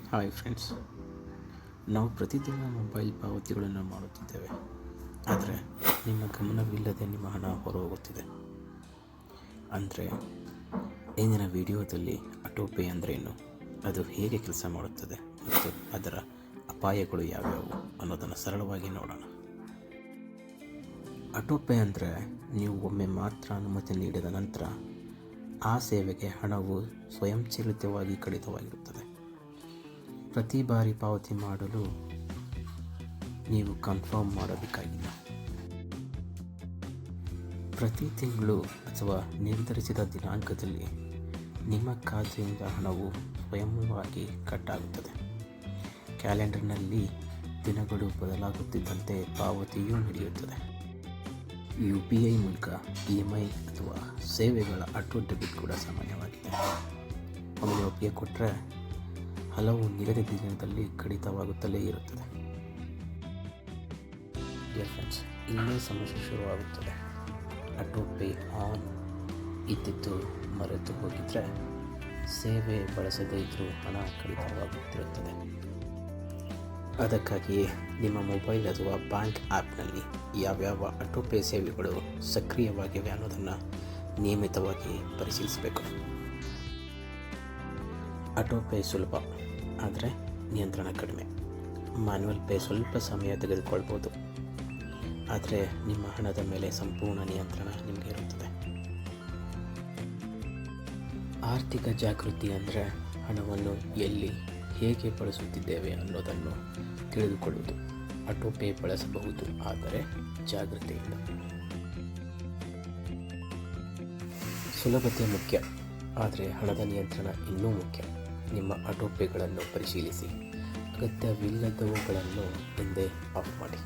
Hi friends, ನಾವು ಪ್ರತಿದಿನ mobile ಪಾವತಿಗಳನ್ನು ಮಾಡುತ್ತಿದ್ದೇವೆ. ಆದರೆ ನಿಮ್ಮ ಗಮನವಿಲ್ಲದೆ ನಿಮ್ಮ ಹಣ ಹೊರಹೋಗುತ್ತಿದೆ. ಅಂದರೆ ಇಂದಿನ ವಿಡಿಯೋದಲ್ಲಿ ಆಟೋಪೇ ಅಂದ್ರೇನು, ಅದು ಹೇಗೆ ಕೆಲಸ ಮಾಡುತ್ತದೆ ಮತ್ತು ಅದರ ಅಪಾಯಗಳು ಯಾವ್ಯಾವು ಅನ್ನೋದನ್ನು ಸರಳವಾಗಿ ನೋಡೋಣ. ಆಟೋಪೇ ಅಂದರೆ ನೀವು ಒಮ್ಮೆ ಮಾತ್ರ ಅನುಮತಿ ನೀಡಿದ ನಂತರ ಆ ಸೇವೆಗೆ ಹಣವು ಸ್ವಯಂಚಾಲಿತವಾಗಿ ಕಡಿತವಾಗಿರುತ್ತದೆ. ಪ್ರತಿ ಬಾರಿ ಪಾವತಿ ಮಾಡಲು ನೀವು ಕನ್ಫರ್ಮ್ ಮಾಡಬೇಕಾಗಿಲ್ಲ. ಪ್ರತಿ ತಿಂಗಳು ಅಥವಾ ನಿರ್ಧರಿಸಿದ ದಿನಾಂಕದಲ್ಲಿ ನಿಮ್ಮ ಖಾತೆಯಿಂದ ಹಣವು ಸ್ವಯಂವಾಗಿ ಕಟ್ ಆಗುತ್ತದೆ. ಕ್ಯಾಲೆಂಡರ್ನಲ್ಲಿ ದಿನಗಳು ಬದಲಾಗುತ್ತಿದ್ದಂತೆ ಪಾವತಿಯೂ ನಡೆಯುತ್ತದೆ. UPI ಮೂಲಕ EMI ಅಥವಾ ಸೇವೆಗಳ ಆಟೋ ಡೆಬಿಟ್ ಕೂಡ ಸಾಮಾನ್ಯವಾಗಿದೆ. ಒಮ್ಮೆ ಒಪ್ಪಿಗೆ ಕೊಟ್ಟರೆ ಹಲವು ನಿಗದಿತ ದಿನದಲ್ಲಿ ಕಡಿತವಾಗುತ್ತಲೇ ಇರುತ್ತದೆ. ಫ್ರೆಂಡ್ಸ್, ಇಲ್ಲೇ ಸಮಸ್ಯೆ ಶುರುವಾಗುತ್ತದೆ. ಆಟೋಪೇ ಆನ್ ಇದ್ದಿದ್ದು ಮರೆತು ಹೋಗಿದ್ರೆ ಸೇವೆ ಬಳಸದೇ ಇದ್ದರೂ ಹಣ ಕಡಿತವಾಗುತ್ತಿರುತ್ತದೆ. ಅದಕ್ಕಾಗಿಯೇ ನಿಮ್ಮ ಮೊಬೈಲ್ ಅಥವಾ ಬ್ಯಾಂಕ್ ಆ್ಯಪ್ನಲ್ಲಿ ಯಾವ್ಯಾವ ಆಟೋಪೇ ಸೇವೆಗಳು ಸಕ್ರಿಯವಾಗಿವೆ ಅನ್ನೋದನ್ನು ನಿಯಮಿತವಾಗಿ ಪರಿಶೀಲಿಸಬೇಕು. ಆಟೋಪೇ ಸುಲಭ, ಆದರೆ ನಿಯಂತ್ರಣ ಕಡಿಮೆ. ಮ್ಯಾನ್ಯುವಲ್ ಪೇ ಸ್ವಲ್ಪ ಸಮಯ ತೆಗೆದುಕೊಳ್ಬೋದು, ಆದರೆ ನಿಮ್ಮ ಹಣದ ಮೇಲೆ ಸಂಪೂರ್ಣ ನಿಯಂತ್ರಣ ನಿಮಗೆ ಇರುತ್ತದೆ. ಆರ್ಥಿಕ ಜಾಗೃತಿ ಅಂದರೆ ಹಣವನ್ನು ಎಲ್ಲಿ ಹೇಗೆ ಬಳಸುತ್ತಿದ್ದೇವೆ ಅನ್ನೋದನ್ನು ತಿಳಿದುಕೊಳ್ಳುವುದು. ಆಟೋಪೇ ಬಳಸಬಹುದು, ಆದರೆ ಜಾಗೃತಿಯಿಂದ. ಸುಲಭತೆ ಮುಖ್ಯ, ಆದರೆ ಹಣದ ನಿಯಂತ್ರಣ ಇನ್ನೂ ಮುಖ್ಯ. ನಿಮ್ಮ ಆಟೋಪೇಗಳನ್ನು ಪರಿಶೀಲಿಸಿ, ಅಗತ್ಯವಿಲ್ಲದವುಗಳನ್ನು ಹಿಂದೆ ಆಫ್ ಮಾಡಿ.